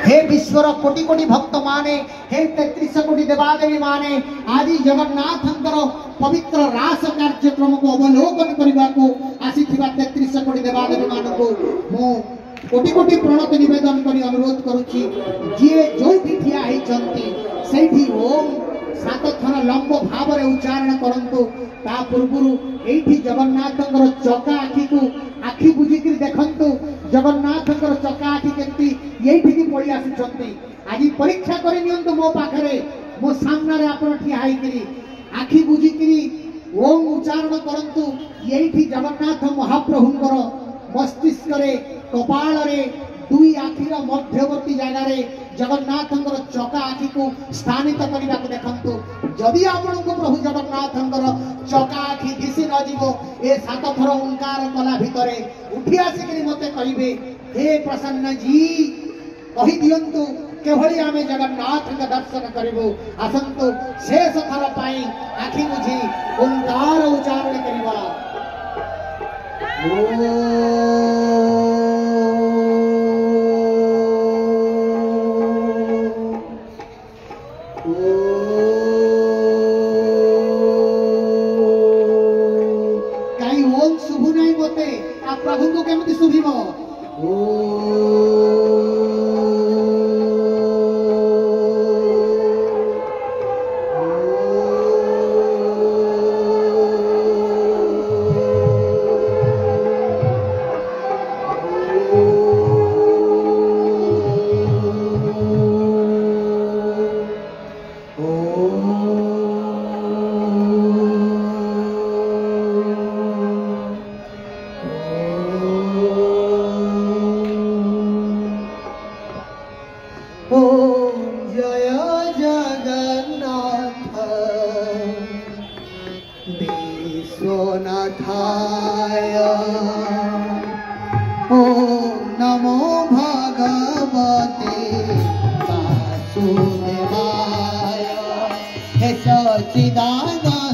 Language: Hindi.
हे विश्वर कोटि कोटि भक्त माने हे 33 कोटि देवादेवी माने आज जगन्नाथंकर पवित्र रास कार्यक्रम को अवलोकन करने को आसीथिबा 33 कोटि देवादेवी मानक मो कोटि कोटि प्रणत निवेदन करी अनुरोध करुछि जे जोठी ठिया है चंती सेठी ओम 7 थर लंब भाव रे उच्चारण करंतु ता पूर्वरु एठी जगन्नाथंकर चका आखि को आखि बुझी कर देखंतु जगन्नाथंकर चका आखि केंती एठी की पड़ी आसुचंती आज परीक्षा करि नियंतु मो पाखरे मो सामने रे आपण ठिया हाई करी आखि बुझी करी ओम उच्चारण करंतु एठी जगन्नाथ महाप्रभुंकर मस्तिष्क रे कपाल रे दुई आखिर मध्यवर्ती जगह रे जगन्नाथंकर चका आखि को स्थानित करने को देखंतु जदि आपण को प्रभु जगन्नाथंकर चका आखि दिसी न जीवो ए 7 थर ओंकार कला भितरे उठी आसिकरी मते कहिबे हे प्रसन्न जी कहि दियंतु केवली आमे जगन्नाथ का दर्शन करिबो आसंतु शेष थर पाई आखि बुझी ओंकार उच्चारण करिबा कहीं ओम शुभु नहीं बोते आप प्रभु को केमती शुभिब विश्वनाथाय ओम नमो भगवते वासुदेवाय हे सच्चिदानंद